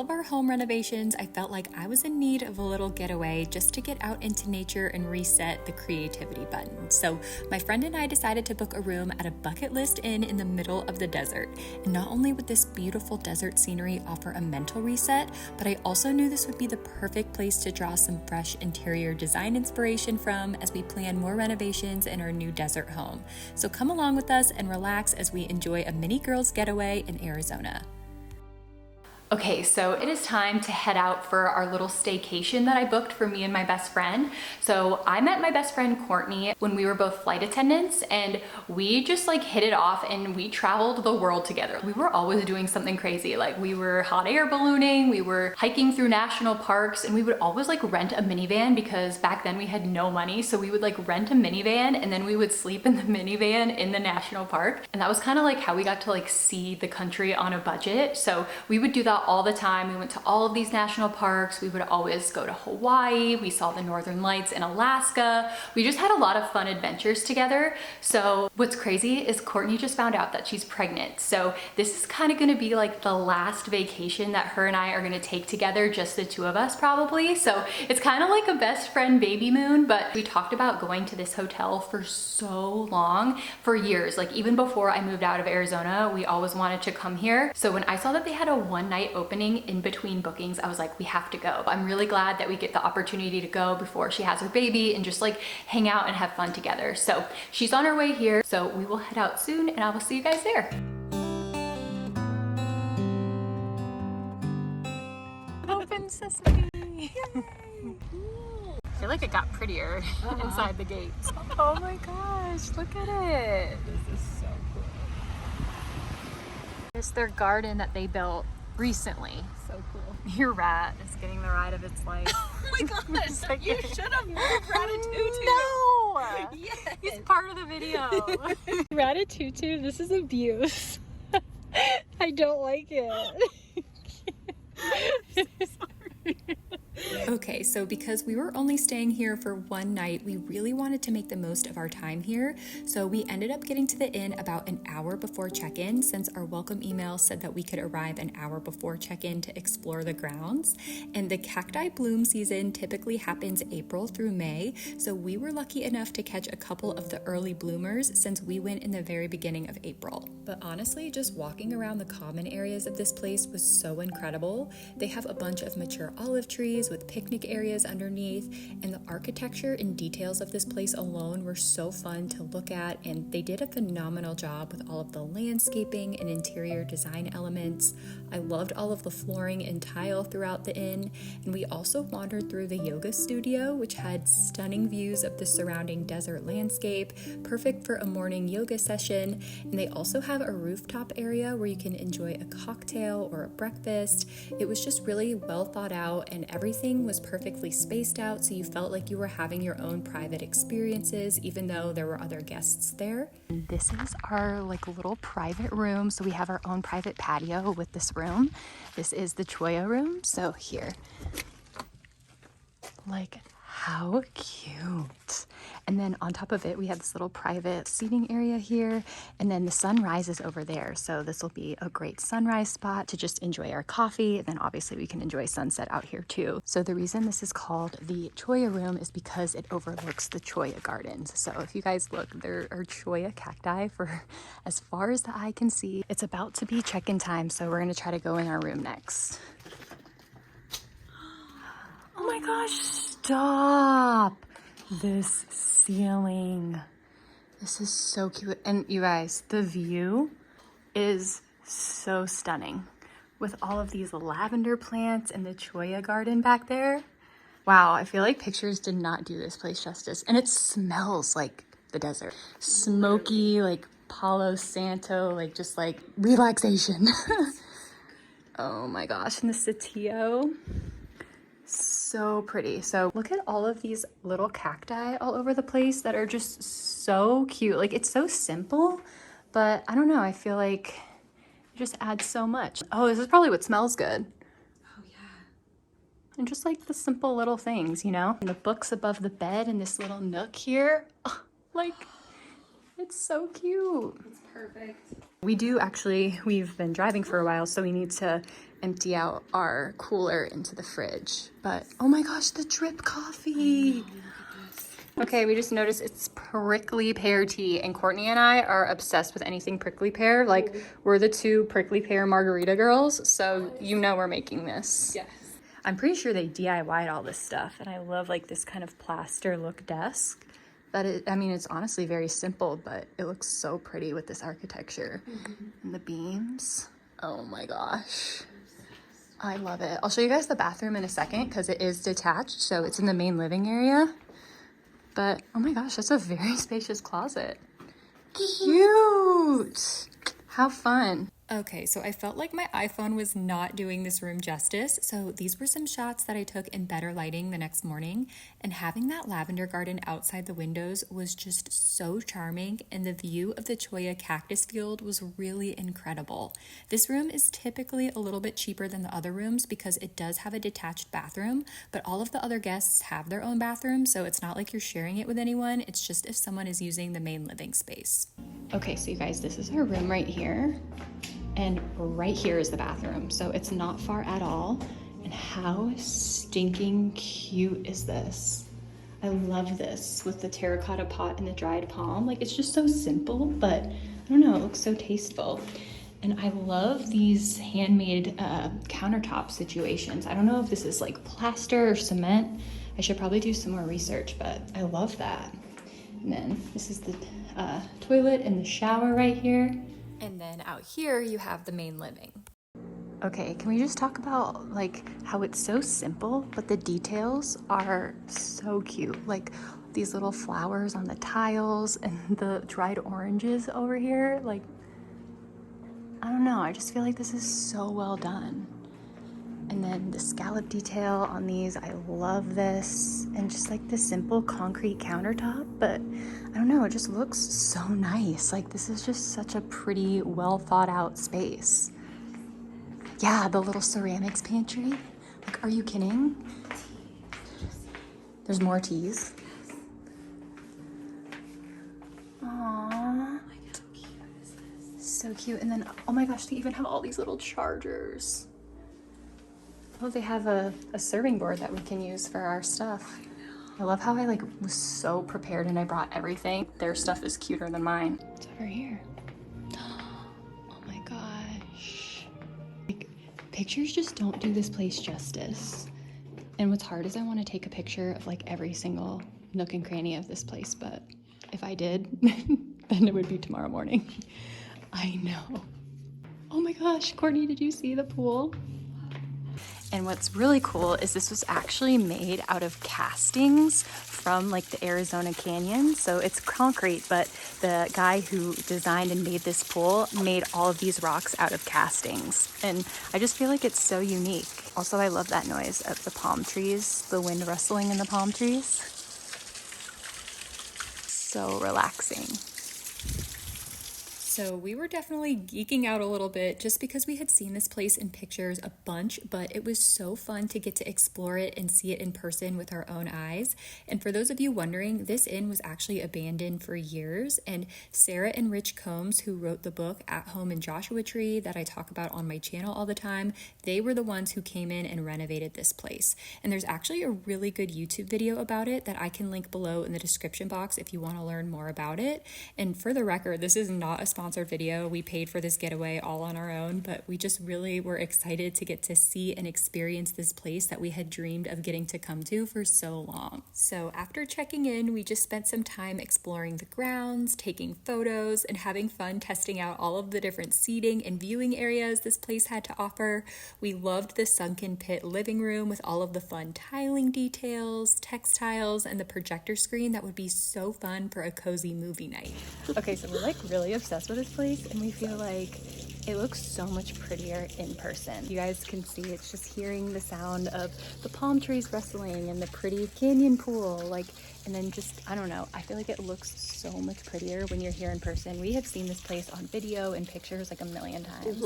of our home renovations, I felt like I was in need of a little getaway just to get out into nature and reset the creativity button. So my friend and I decided to book a room at a bucket list inn in the middle of the desert. And not only would this beautiful desert scenery offer a mental reset, but I also knew this would be the perfect place to draw some fresh interior design inspiration from as we plan more renovations in our new desert home. So come along with us and relax as we enjoy a mini girls getaway in Arizona. Okay, so it is time to head out for our little staycation that I booked for me and my best friend. So I met my best friend Courtney when we were both flight attendants, and we just like hit it off and we traveled the world together. We were always doing something crazy. Like we were hot air ballooning, we were hiking through national parks, and we would always like rent a minivan because back then we had no money. So we would like rent a minivan and then we would sleep in the minivan in the national park. And that was kind of like how we got to like see the country on a budget. So we would do that all the time. We went to all of these national parks. We would always go to Hawaii. We saw the Northern Lights in Alaska. We just had a lot of fun adventures together. So what's crazy is Courtney just found out that she's pregnant. So this is kind of going to be like the last vacation that her and I are going to take together, just the two of us probably. So it's kind of like a best friend baby moon, but we talked about going to this hotel for so long, for years. Like even before I moved out of Arizona, we always wanted to come here. So when I saw that they had a one-night opening in between bookings, I was like, we have to go. I'm really glad that we get the opportunity to go before she has her baby and just like hang out and have fun together. So she's on her way here, so we will head out soon and I will see you guys there. Open sesame. I feel like it got prettier inside the gates. Oh my gosh, look at it. This is so cool. It's their garden that they built recently. So cool. Your rat is getting the ride of its life. Oh my gosh, like, you should have moved Ratatouille. No! Yes. He's part of the video. Ratatouille, this is abuse. I don't like it. Okay, so because we were only staying here for one night, we really wanted to make the most of our time here. So we ended up getting to the inn about an hour before check-in, since our welcome email said that we could arrive an hour before check-in to explore the grounds. And the cacti bloom season typically happens April through May, so we were lucky enough to catch a couple of the early bloomers since we went in the very beginning of April. But honestly, just walking around the common areas of this place was so incredible. They have a bunch of mature olive trees with picnic areas underneath, and the architecture and details of this place alone were so fun to look at, and they did a phenomenal job with all of the landscaping and interior design elements. I loved all of the flooring and tile throughout the inn, and we also wandered through the yoga studio, which had stunning views of the surrounding desert landscape, perfect for a morning yoga session. And they also have a rooftop area where you can enjoy a cocktail or a breakfast. It was just really well thought out, and everything was perfectly spaced out, so you felt like you were having your own private experiences even though there were other guests there. And this is our like little private room, so we have our own private patio with this room. This is the Choya room. So here, like, how cute. And then on top of it, we have this little private seating area here, and then the sun rises over there. So this will be a great sunrise spot to just enjoy our coffee. And then obviously we can enjoy sunset out here too. So the reason this is called the Choya room is because it overlooks the Choya gardens. So if you guys look, there are Choya cacti for as far as the eye can see. It's about to be check-in time, so we're gonna try to go in our room next. Oh my gosh, stop! This ceiling. This is so cute. And you guys, the view is so stunning with all of these lavender plants and the Choya garden back there. Wow, I feel like pictures did not do this place justice. And it smells like the desert. Smoky, like Palo Santo, like just like relaxation. Oh my gosh, and the Satio. So pretty. So look at all of these little cacti all over the place that are just so cute. Like, it's so simple, but I don't know, I feel like it just adds so much. Oh, this is probably what smells good. Oh yeah. And just like the simple little things, you know? And the books above the bed and this little nook here. Oh, like, it's so cute. It's perfect. We've been driving for a while, so we need to empty out our cooler into the fridge. But oh my gosh, the drip coffee. Okay, we just noticed it's prickly pear tea, and Courtney and I are obsessed with anything prickly pear. Like, we're the two prickly pear margarita girls, so you know we're making this. Yes. I'm pretty sure they DIY'd all this stuff, and I love like this kind of plaster look desk. I mean, it's honestly very simple, but it looks so pretty with this architecture and the beams. Oh my gosh. I love it. I'll show you guys the bathroom in a second because it is detached, so it's in the main living area. But oh my gosh, that's a very spacious closet. Cute! How fun. Okay, so I felt like my iPhone was not doing this room justice, so these were some shots that I took in better lighting the next morning, and having that lavender garden outside the windows was just so charming, and the view of the Choya cactus field was really incredible. This room is typically a little bit cheaper than the other rooms because it does have a detached bathroom, but all of the other guests have their own bathroom, so it's not like you're sharing it with anyone, it's just if someone is using the main living space. Okay, so you guys, this is our room right here. And right here is the bathroom, so it's not far at all. And how stinking cute is this? I love this with the terracotta pot and the dried palm. Like, it's just so simple, but I don't know, it looks so tasteful. And I love these handmade countertop situations. I don't know if this is like plaster or cement. I should probably do some more research, but I love that. And then this is the toilet and the shower right here. And then out here you have the main living. Okay, can we just talk about like how it's so simple, but the details are so cute. Like these little flowers on the tiles and the dried oranges over here. Like, I don't know, I just feel like this is so well done. And then the scallop detail on these, I love this. And just like the simple concrete countertop, but I don't know, it just looks so nice. Like, this is just such a pretty, well thought out space. Yeah, the little ceramics pantry. Like, are you kidding? There's more teas. Aww. So cute. And then, oh my gosh, they even have all these little chargers. Oh, they have a serving board that we can use for our stuff. I love how I like was so prepared and I brought everything. Their stuff is cuter than mine. It's over here. Oh my gosh. Like, pictures just don't do this place justice. And what's hard is I want to take a picture of like every single nook and cranny of this place, but if I did, then it would be tomorrow morning. I know. Oh my gosh, Courtney, did you see the pool? And what's really cool is this was actually made out of castings from like the Arizona Canyon. So it's concrete, but the guy who designed and made this pool made all of these rocks out of castings. And I just feel like it's so unique. Also, I love that noise of the palm trees, the wind rustling in the palm trees. So relaxing. So we were definitely geeking out a little bit just because we had seen this place in pictures a bunch, but it was so fun to get to explore it and see it in person with our own eyes. And for those of you wondering, this inn was actually abandoned for years, and Sarah and Rich Combs, who wrote the book At Home in Joshua Tree that I talk about on my channel all the time, they were the ones who came in and renovated this place. And there's actually a really good YouTube video about it that I can link below in the description box if you want to learn more about it. And for the record, this is not a sponsored video. We paid for this getaway all on our own, but we just really were excited to get to see and experience this place that we had dreamed of getting to come to for so long. So after checking in, we just spent some time exploring the grounds, taking photos, and having fun testing out all of the different seating and viewing areas this place had to offer. We loved the sunken pit living room with all of the fun tiling details, textiles, and the projector screen that would be so fun for a cozy movie night. Okay, so we're like really obsessed with this place, and we feel like it looks so much prettier in person. You guys can see it's just hearing the sound of the palm trees rustling and the pretty canyon pool, like, and then just, I don't know, I feel like it looks so much prettier when you're here in person. We have seen this place on video and pictures like a million times.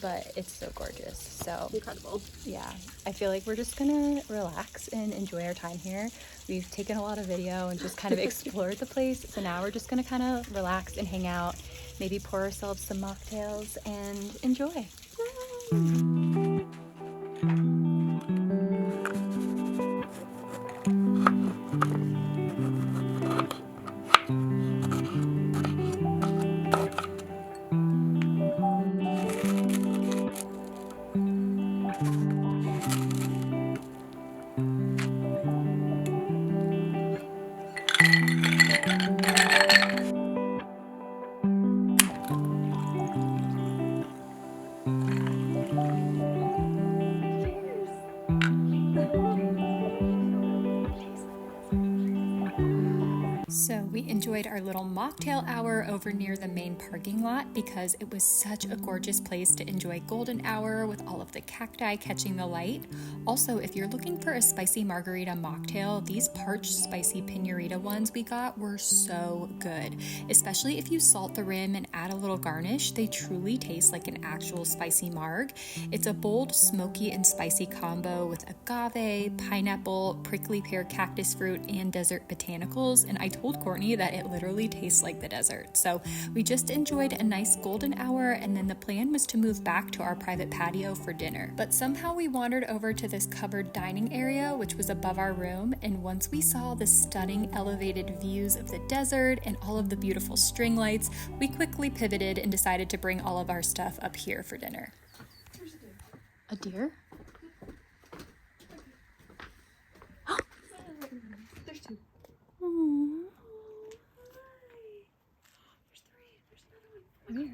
But it's so gorgeous. So Incredible. yeah, I feel like we're just gonna relax and enjoy our time here. We've taken a lot of video and just kind of explored the place, so now we're just gonna kind of relax and hang out, maybe pour ourselves some mocktails and enjoy. We enjoyed our little mocktail hour over near the main parking lot because it was such a gorgeous place to enjoy golden hour with all of the cacti catching the light. Also, if you're looking for a spicy margarita mocktail, these parched spicy piñarita ones we got were so good. Especially if you salt the rim and add a little garnish, they truly taste like an actual spicy marg. It's a bold, smoky, and spicy combo with agave, pineapple, prickly pear cactus fruit, and desert botanicals, and I told Courtney that it literally tastes like the desert. So we just enjoyed a nice golden hour, and then the plan was to move back to our private patio for dinner. But somehow we wandered over to this covered dining area, which was above our room, and once we saw the stunning elevated views of the desert and all of the beautiful string lights, we quickly pivoted and decided to bring all of our stuff up here for dinner. A deer? There's two. Aww. There's three. There's another one. Where?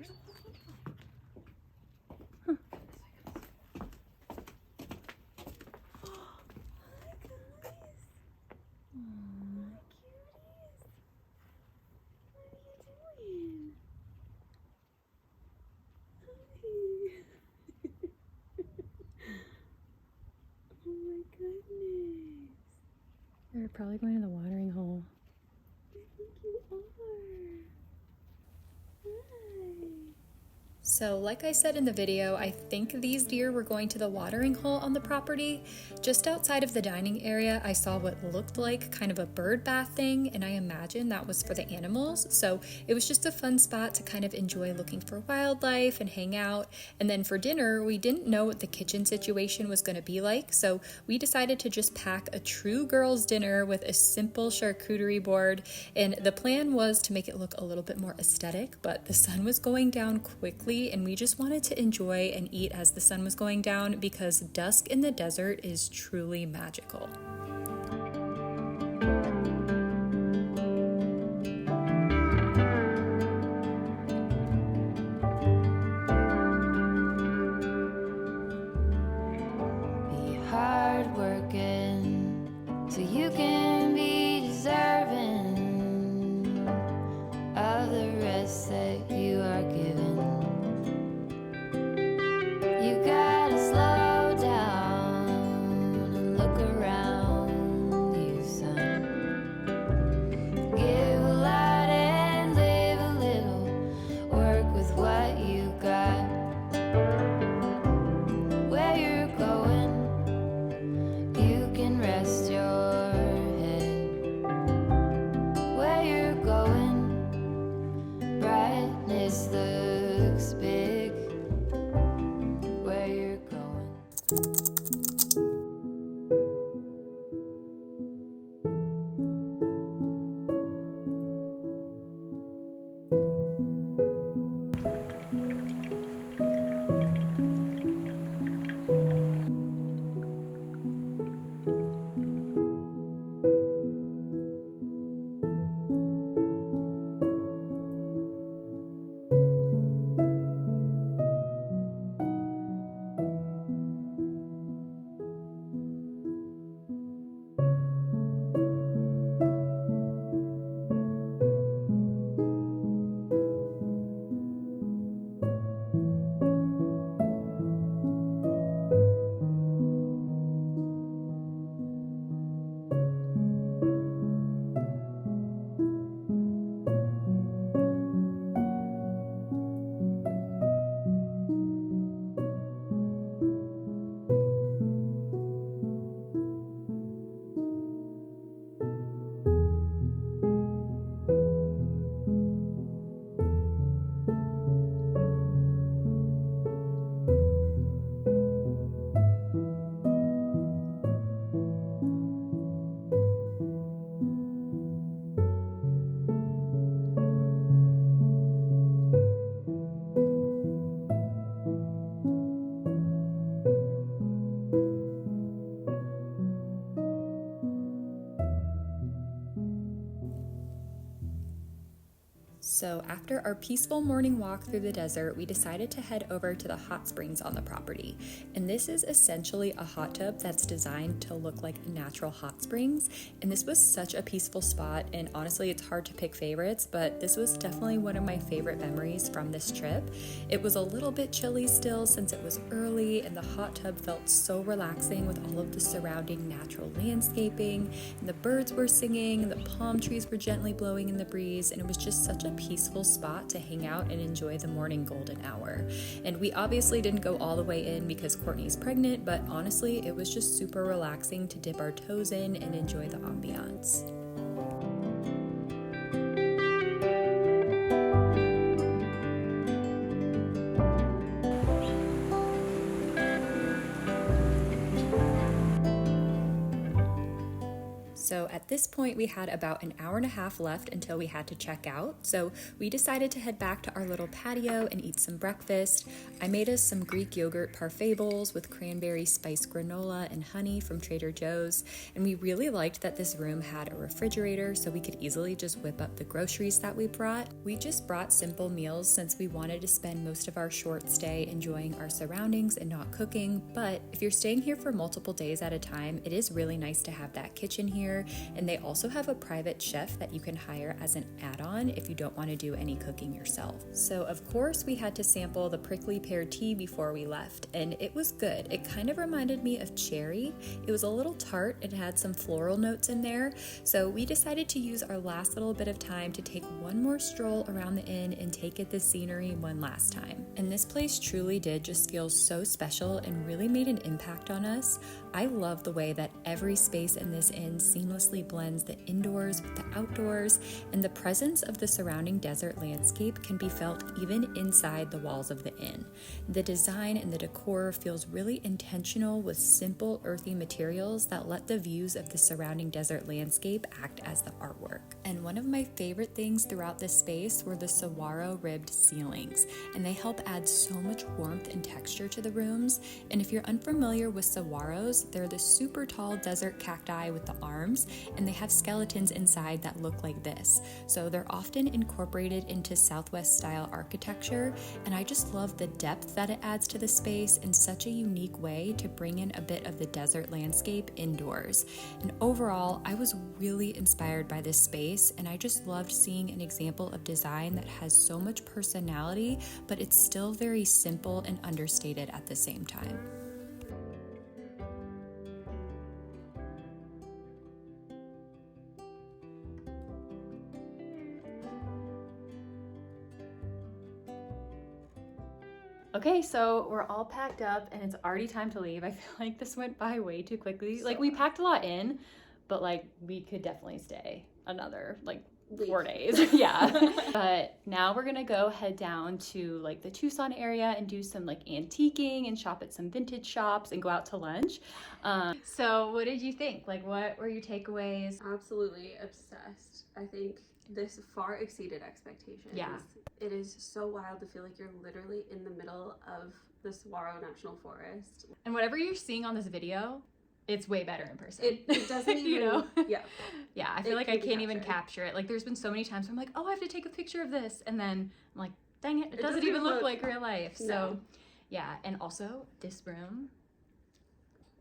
They're probably going to the watering hole. I think you are. Hi. So like I said in the video, I think these deer were going to the watering hole on the property. Just outside of the dining area, I saw what looked like kind of a bird bath thing, and I imagine that was for the animals. So it was just a fun spot to kind of enjoy looking for wildlife and hang out. And then for dinner, we didn't know what the kitchen situation was going to be like, so we decided to just pack a true girls' dinner with a simple charcuterie board. And the plan was to make it look a little bit more aesthetic, but the sun was going down quickly, and we just wanted to enjoy and eat as the sun was going down because dusk in the desert is truly magical. Be hardworking so you can be deserving of the rest that you are given. You gotta slow down and look around you, son. So after our peaceful morning walk through the desert, we decided to head over to the hot springs on the property. And this is essentially a hot tub that's designed to look like natural hot springs. And this was such a peaceful spot, and honestly, it's hard to pick favorites, but this was definitely one of my favorite memories from this trip. It was a little bit chilly still since it was early, and the hot tub felt so relaxing with all of the surrounding natural landscaping, and the birds were singing, and the palm trees were gently blowing in the breeze, and it was just such a peaceful spot to hang out and enjoy the morning golden hour. And we obviously didn't go all the way in because Courtney's pregnant, but honestly, it was just super relaxing to dip our toes in and enjoy the ambiance. So at this point, we had about an hour and a half left until we had to check out. So we decided to head back to our little patio and eat some breakfast. I made us some Greek yogurt parfait bowls with cranberry spiced granola and honey from Trader Joe's. And we really liked that this room had a refrigerator so we could easily just whip up the groceries that we brought. We just brought simple meals since we wanted to spend most of our short stay enjoying our surroundings and not cooking. But if you're staying here for multiple days at a time, it is really nice to have that kitchen here. And they also have a private chef that you can hire as an add-on if you don't want to do any cooking yourself. So of course we had to sample the prickly pear tea before we left, and it was good. It kind of reminded me of cherry. It was a little tart. It had some floral notes in there. So we decided to use our last little bit of time to take one more stroll around the inn and take in the scenery one last time. And this place truly did just feel so special and really made an impact on us. I love the way that every space in this inn seamlessly blends the indoors with the outdoors, and the presence of the surrounding desert landscape can be felt even inside the walls of the inn. The design and the decor feels really intentional with simple, earthy materials that let the views of the surrounding desert landscape act as the artwork. And one of my favorite things throughout this space were the saguaro ribbed ceilings, and they help add so much warmth and texture to the rooms. And if you're unfamiliar with saguaros, they're the super tall desert cacti with the arms, and they have skeletons inside that look like this. So they're often incorporated into Southwest style architecture, and I just love the depth that it adds to the space in such a unique way to bring in a bit of the desert landscape indoors. And overall, I was really inspired by this space, and I just loved seeing an example of design that has so much personality, but it's still very simple and understated at the same time. Okay, so we're all packed up and it's already time to leave. I feel like this went by way too quickly. Like, we packed a lot in, but like we could definitely stay another like 4 days. Yeah. But now we're gonna go head down to like the Tucson area and do some like antiquing and shop at some vintage shops and go out to lunch. So what did you think? Like, what were your takeaways? Absolutely obsessed. I think this far exceeded expectations. Yeah. It is so wild to feel like you're literally in the middle of the Saguaro National Forest. And whatever you're seeing on this video, it's way better in person. It doesn't even, you know? Yeah. Yeah, I feel like I can't even capture it. Like, there's been so many times where I'm like, oh, I have to take a picture of this. And then I'm like, dang it, it doesn't even look like real life. No. So, yeah. And also, this room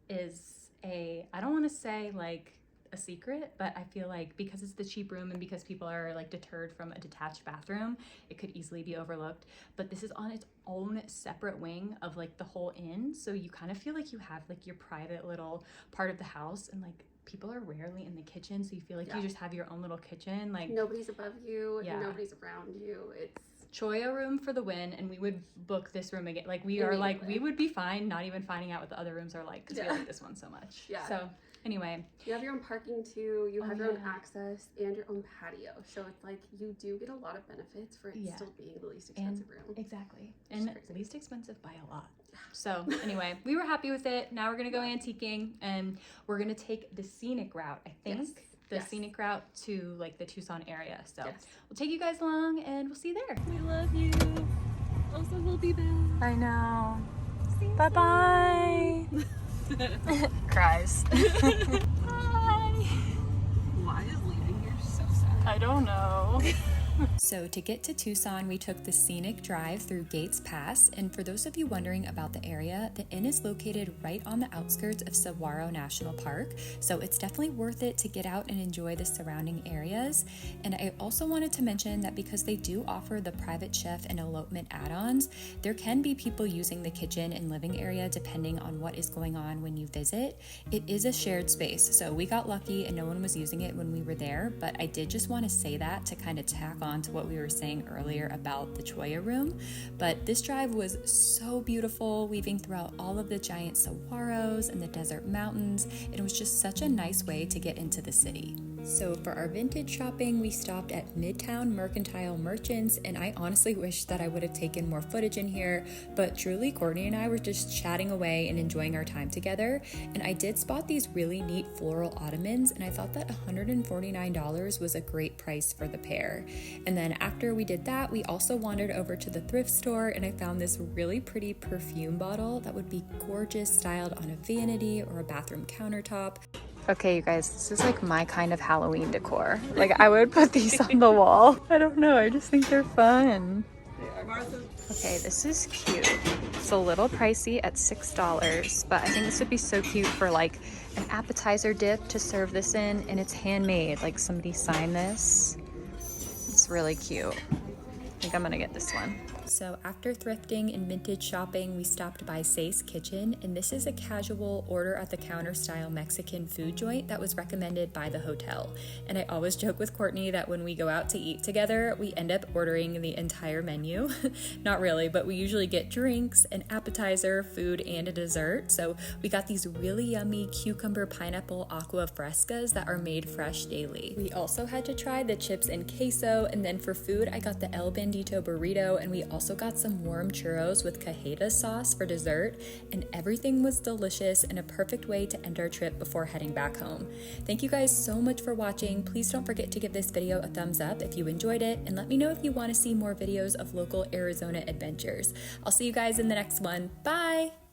is I don't want to say like a secret, but I feel like because it's the cheap room and because people are like deterred from a detached bathroom, it could easily be overlooked. But this is on its own separate wing of like the whole inn, so you kind of feel like you have like your private little part of the house, and like people are rarely in the kitchen, so you feel like you just have your own little kitchen. Like, nobody's above you, nobody's around you. It's Choya room for the win, and we would book this room again. Like, we are like, we would be fine not even finding out what the other rooms are like, because we like this one so much. Yeah. So anyway, you have your own parking too, you have your own access and your own patio, so it's like you do get a lot of benefits for it still being the least expensive room. Exactly. And least expensive by a lot. So anyway, we were happy with it. Now we're gonna go antiquing, and we're gonna take the scenic route, I think. The scenic route to like the Tucson area. So we'll take you guys along and we'll see you there. We love you. Also, we'll be back. I know. Bye-bye. Cries. Hi. Why is leaving here so sad? I don't know. So to get to Tucson, we took the scenic drive through Gates Pass, and for those of you wondering about the area, the inn is located right on the outskirts of Saguaro National Park, so it's definitely worth it to get out and enjoy the surrounding areas. And I also wanted to mention that because they do offer the private chef and elopement add-ons, there can be people using the kitchen and living area depending on what is going on when you visit. It is a shared space, so we got lucky and no one was using it when we were there, but I did just want to say that to kind of tack on to what we were saying earlier about the Choya room. But this drive was so beautiful, weaving throughout all of the giant saguaros and the desert mountains. It was just such a nice way to get into the city. So for our vintage shopping, we stopped at Midtown Mercantile Merchants, and I honestly wish that I would have taken more footage in here, but truly Courtney and I were just chatting away and enjoying our time together. And I did spot these really neat floral ottomans, and I thought that $149 was a great price for the pair. And then after we did that, we also wandered over to the thrift store, and I found this really pretty perfume bottle that would be gorgeous styled on a vanity or a bathroom countertop. Okay, you guys, this is like my kind of Halloween decor. Like, I would put these on the wall. I don't know, I just think they're fun. Okay, this is cute. It's a little pricey at $6, but I think this would be so cute for like an appetizer dip to serve this in, and it's handmade. Like, somebody signed this. It's really cute. I think I'm gonna get this one. So after thrifting and vintage shopping, we stopped by Say's Kitchen, and this is a casual order at the counter style Mexican food joint that was recommended by the hotel. And I always joke with Courtney that when we go out to eat together, we end up ordering the entire menu. Not really, but we usually get drinks, an appetizer, food, and a dessert. So we got these really yummy cucumber pineapple aqua frescas that are made fresh daily. We also had to try the chips and queso, and then for food, I got the El Bandito burrito, and we also got some warm churros with cajeta sauce for dessert, and everything was delicious and a perfect way to end our trip before heading back home. Thank you guys so much for watching. Please don't forget to give this video a thumbs up if you enjoyed it, and let me know if you want to see more videos of local Arizona adventures. I'll see you guys in the next one. Bye!